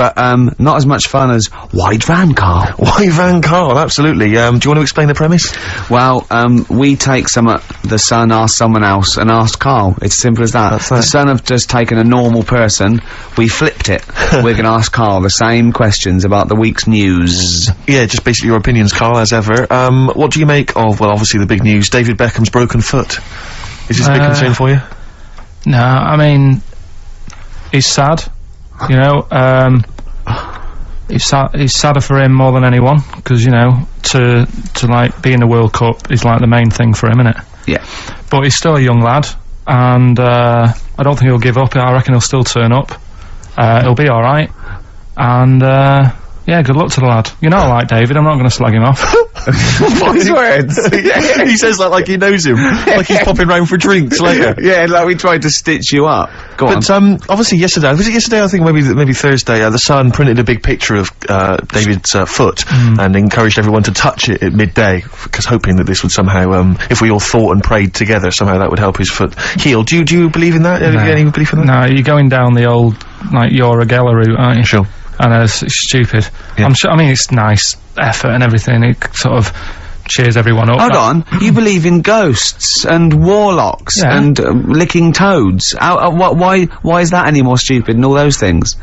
but not as much fun as White Van Karl. White Van Karl, absolutely. Do you want to explain the premise? Well, we take the Sun asks someone else and asks Karl. It's simple as that. That's The Sun have just taken a normal person, we flipped it. We're gonna ask Karl the same questions about the week's news. Yeah, just basically your opinions, Karl, as ever. What do you make of, well, obviously the big news, David Beckham's broken foot? Is this a big concern for you? No, I mean, it's sad, you know, it's sadder for him more than anyone, because, you know, to like, be in the World Cup is, like, the main thing for him, innit? Yeah. But he's still a young lad, and, I don't think he'll give up. I reckon he'll still turn up. He'll be alright, and, yeah, good luck to the lad. You know I like David, I'm not gonna slag him off. What his words? Yeah, he says that like he knows him. Like he's popping round for drinks later. Yeah, like we tried to stitch you up. Go on. But, obviously yesterday, was it yesterday? I think maybe Thursday, the Sun printed a big picture of, David's, foot, and encouraged everyone to touch it at midday, because hoping that this would somehow, if we all thought and prayed together, somehow that would help his foot heal. Do you believe in that? No. Any belief in that? No, you're going down the old, like, Geller route, aren't you? Sure. And it's stupid. Yeah. I'm sure, I mean, it's nice effort and everything, it sort of cheers everyone up. Hold on, you believe in ghosts and warlocks and licking toads. Why is that any more stupid than all those things?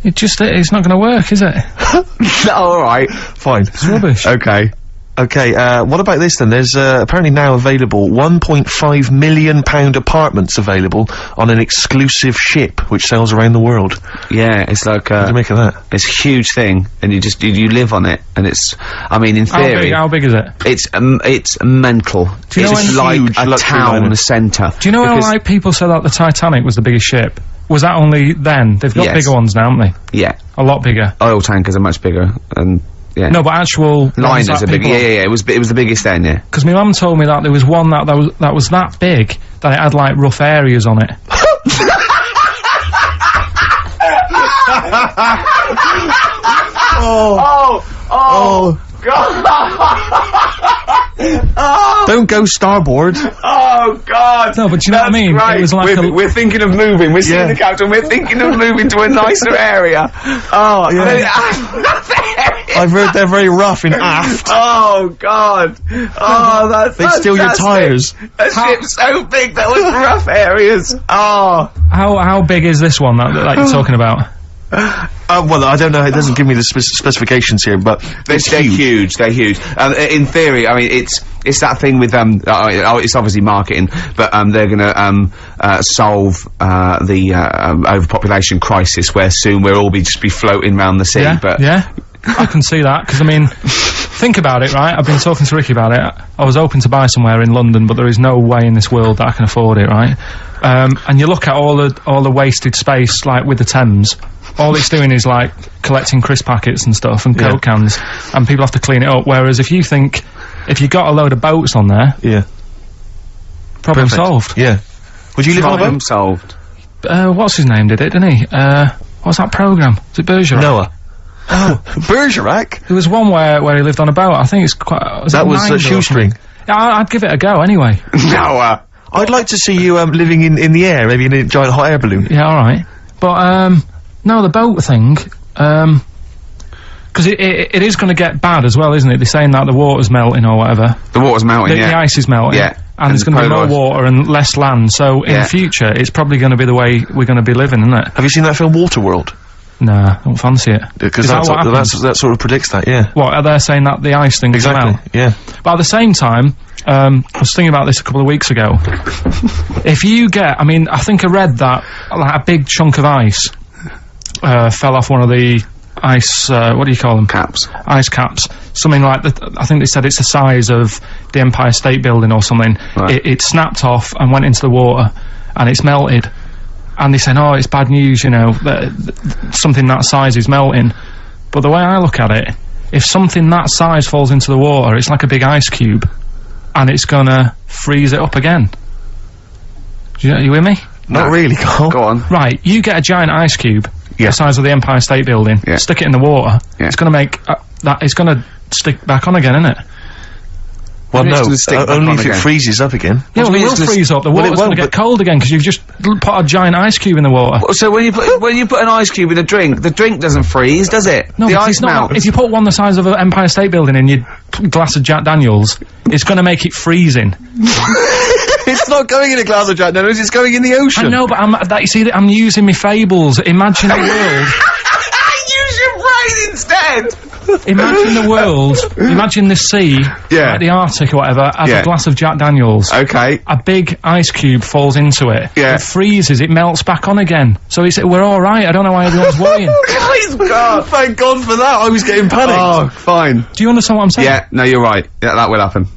It's not gonna work, is it? Alright. Fine. It's rubbish. Okay. Okay, what about this then? There's, apparently now available £1.5 million apartments available on an exclusive ship which sails around the world. Yeah, it's like, What do you make of that? it's a huge thing, and you live on it, and it's, I mean, in theory... How big is it? It's mental. Do you know it's like huge a luxury town liner. centre. Do you know how, like, people said that the Titanic was the biggest ship? Was that only then? They've got Yes. bigger ones now, haven't they? Yeah. A lot bigger. Oil tankers are much bigger, and, yeah. No, but actual Liners are bigger. people- Yeah, it was the biggest then, yeah. Because my mum told me that there was one that was that big that it had, like, rough areas on it. Oh, God! Don't go starboard. Oh, God! No, but do you know what I mean? Right. It was like we're thinking of moving. We're seeing the captain. We're thinking of moving to a nicer area. Oh, I've heard they're very rough in aft. Oh, God! Oh, that's They steal your fantastic. tyres. A ship's so big that was rough areas. Oh. How big is this one that you're talking about? Well, I don't know, it doesn't give me the specifications here, but They're huge. They're huge. In theory, I mean, it's that thing with it's obviously marketing, but they're gonna solve the overpopulation crisis, where soon we'll all be floating around the sea. Yeah, but yeah, I can see that, because I mean, think about it, right? I've been talking to Ricky about it. I was hoping to buy somewhere in London, but there is no way in this world that I can afford it, right? And you look at all the wasted space, like with the Thames. All it's doing is, like, collecting crisp packets and stuff, and Coke cans, and people have to clean it up, whereas if you got a load of boats on there, yeah, problem perfect. solved. Yeah. Would you live on a problem boat? solved. What's his name did it, didn't he? What's that programme? Was it Bergerac? Noah. Oh, Bergerac? There was one where he lived on a boat. I think it's quite... That was Mind or Shoestring. something? Yeah, I'd give it a go anyway. Noah. I'd like to see you, living in the air, maybe in a giant hot air balloon. Yeah, alright. But, no, the boat thing, because it is gonna get bad as well, isn't it? They're saying that the water's melting or whatever. The water's melting, The ice is melting. Yeah. And there's gonna be more polar- water and less land, so in the future, it's probably gonna be the way we're gonna be living, isn't it? Have you seen that film Waterworld? Nah, don't fancy it. Because Is that what happens? that sort of predicts that, yeah. What, are they saying that the ice thing is Exactly, melt? yeah. But at the same time, I was thinking about this a couple of weeks ago. If you get, I mean, I think I read that, like, a big chunk of ice fell off one of the ice, what do you call them? Caps. Ice caps. Something like that. I think they said it's the size of the Empire State Building or something. Right. It snapped off and went into the water, and it's melted. And they said, oh, it's bad news, you know, that something that size is melting. But the way I look at it, if something that size falls into the water, it's like a big ice cube, and it's gonna freeze it up again. You with me? Not really, Carl. Go on. Right, you get a giant ice cube, the size of the Empire State Building, stick it in the water, it's gonna make, it's gonna stick back on again, isn't it? Well, It's no, gonna stick back only on if it again. freezes up again. Yeah, well, mean it will it's just- freeze up. The Well, it water's going won't, to get but- cold again because you've just put a giant ice cube in the water. So when you put an ice cube in a drink, the drink doesn't freeze, does it? No, the because ice it's not. melts. If you put one the size of an Empire State Building in your glass of Jack Daniels, it's going to make it freezing. It's not going in a glass of Jack Daniels, it's going in the ocean. I know, but you see, I'm using my fables. Imagine a world. Use your brain instead. Imagine the world. Imagine the sea, Yeah. like the Arctic or whatever, as Yeah. a glass of Jack Daniels. Okay. A big ice cube falls into it. Yeah. It freezes. It melts back on again. So we're all right. I don't know why everyone's worrying. God, Thank God for that, I was getting panicked. oh, fine. Do you understand what I'm saying? Yeah, no, you're right. Yeah, that will happen.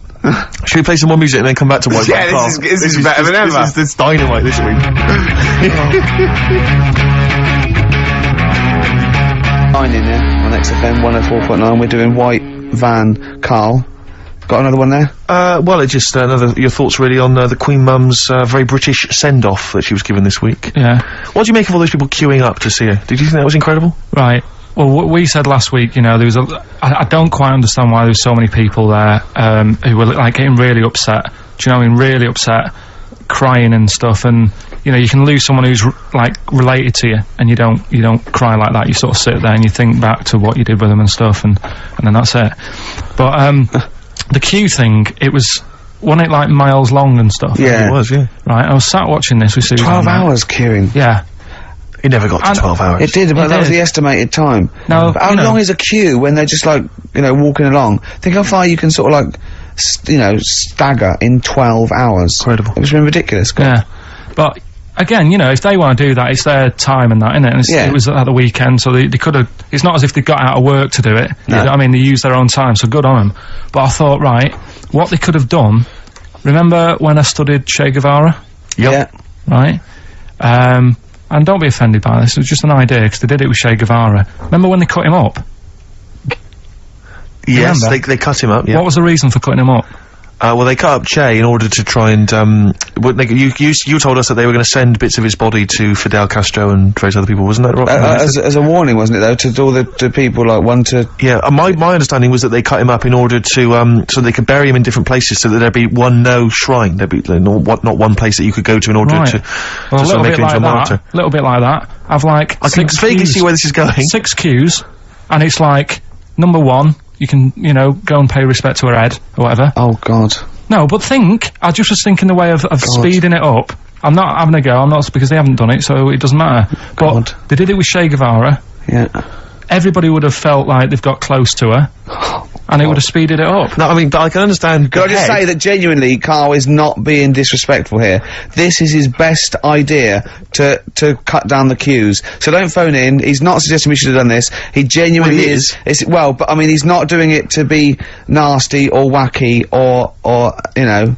Should we play some more music and then come back to White Yeah, Bath? this is better than ever. This is dynamite this week. 9 in there on XFM 104.9. We're doing White Van Karl. Got another one there? Well, it's just your thoughts really on the Queen Mum's very British send-off that she was given this week. Yeah. What do you make of all those people queuing up to see her? Did you think that was incredible? Right. Well, what we said last week, you know, there was I don't quite understand why there was so many people there, who were, like, getting really upset. Do you know what I mean? Really upset, crying and stuff, and, you know, you can lose someone who's, like, related to you, and you don't cry like that. You sort of sit there and you think back to what you did with them and stuff, and then that's it. But, the queue thing, wasn't it, like, miles long and stuff? Yeah. It was, yeah. Right, I was sat watching this with Susan. 12 hours queuing. Yeah. It never got to 12 hours. It did, but It that was did. the estimated time. No, But how you know- long is a queue when they're just, like, you know, walking along? Think how far you can sort of, like, you know, stagger in 12 hours. Incredible. It's been ridiculous. Yeah. But, again, you know, if they want to do that, it's their time and that, innit? And Yeah. it was at the weekend, so they could have... It's not as if they got out of work to do it. No. You know what I mean, they used their own time, so good on them. But I thought, right, what they could have done... Remember when I studied Che Guevara? Yeah. Right? And don't be offended by this, it was just an idea, because they did it with Che Guevara. Remember when they cut him up? Yes, Remember? they cut him up, yeah. What was the reason for cutting him up? Well, they cut up Che in order to try and, you told us that they were gonna send bits of his body to Fidel Castro and various other people, wasn't that right? As a warning, wasn't it, though, to all the people, like, one to... Yeah, my understanding was that they cut him up in order to, so they could bury him in different places so that there'd be no shrine. There'd be, not one place that you could go to in order Right. to Well, a sort little of make bit him into like a martyr. that. A little bit like that. I've, like, I can 6 vaguely queues. see where this is going. 6 queues, and it's like, number 1, you can, you know, go and pay respect to her head, or whatever. Oh, God. No, but I just was thinking the way of speeding it up. I'm not having a go, I'm not, because they haven't done it, so it doesn't matter. God. But they did it with Che Guevara. Yeah. Everybody would have felt like they've got close to her, and it would have speeded it up. No, I mean, but I can understand. Can I just say that genuinely, Karl is not being disrespectful here. This is his best idea to cut down the queues. So don't phone in. He's not suggesting we should have done this. He genuinely Well, he is. Well, but I mean, he's not doing it to be nasty or wacky or you know.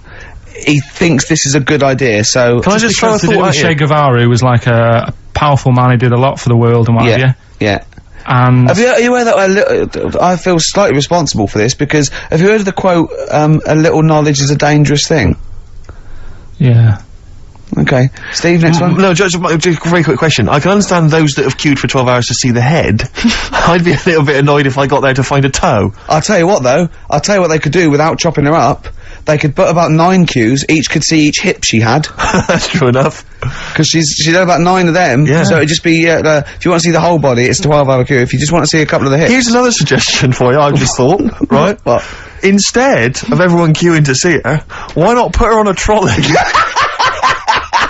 He thinks this is a good idea. So Can I just throw a Because they did it thought with at Che you? Guevara, who was like a powerful man who did a lot for the world and what have yeah, you. yeah. And Are you aware that I feel slightly responsible for this because have you heard of the quote? A little knowledge is a dangerous thing. yeah. Okay, Steve, next one. No, just a very quick question. I can understand those that have queued for 12 hours to see the head. I'd be a little bit annoyed if I got there to find a toe. I'll tell you what though, I'll tell you what they could do without chopping her up. They could put about 9 queues, each could see each hip she had. That's true enough. Because she's had about 9 of them, Yeah. so it'd just be, if you want to see the whole body, it's a 12-hour queue. If you just want to see a couple of the hips. Here's another suggestion for you, I've just thought, right? What? Instead of everyone queuing to see her, why not put her on a trolley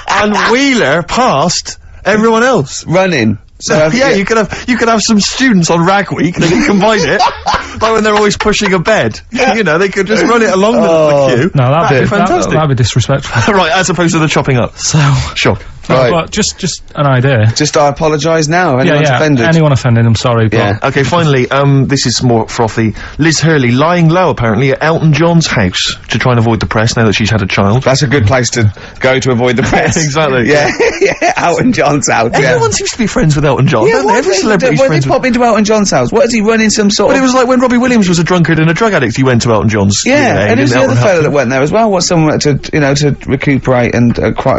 and wheel her past everyone else? Running. So, Yeah, you could have some students on Rag Week, they can combine it, like when they're always pushing a bed. You know, they could just run it along the queue. No, That'd be fantastic. That'd be disrespectful. Right, as opposed to the chopping up. So, Sure. Right. but just an idea. Just I apologise now, anyone's offended. Anyone offended, I'm sorry, but Yeah. Okay, finally, this is more frothy. Liz Hurley lying low, apparently, at Elton John's house to try and avoid the press now that she's had a child. That's a good place to go to avoid the press. Exactly. Yeah, yeah, Elton John's house, yeah. Everyone seems to be friends with Elton John, don't they? what Every did celebrity's when friends they with... pop into Elton John's house? What is he running some sort But of... it was like when Robbie Williams was a drunkard and a drug addict, he went to Elton John's. Yeah, and who's the other Elton fellow Hutton. that went there as well? What's someone to, you know, to recuperate and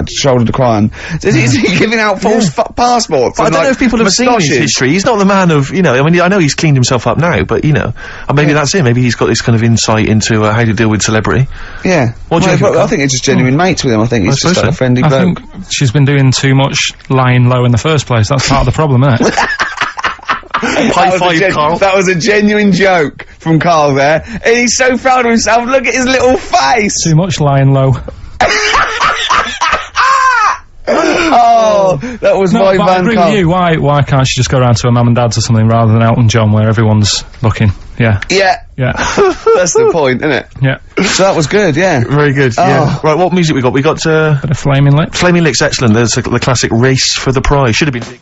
shoulder to cry on? Is he giving out false passports? But I don't know if people have seen his history. He's not the man of, you know, I mean, I know he's cleaned himself up now, but, you know, maybe that's it. Maybe he's got this kind of insight into how to deal with celebrity. Yeah. What do you think? I think it's just genuine mates with him. I think he's just like a friendly bloke. I think she's been doing too much lying low in the first place. That's part of the problem, isn't it? High five, Karl. That was a genuine joke from Karl there. And he's so proud of himself. Look at his little face. Too much lying low. Oh, that was my but I man, agree Karl. with you. Why can't she just go around to her mum and dad's or something rather than Elton John where everyone's looking? Yeah. Yeah. Yeah. That's the point, isn't it? Yeah. So that was good, yeah. Very good, yeah. Right, what music we got? We got, Bit of Flaming Lips. Flaming Lips, excellent. There's the classic Race for the Prize. Should have been...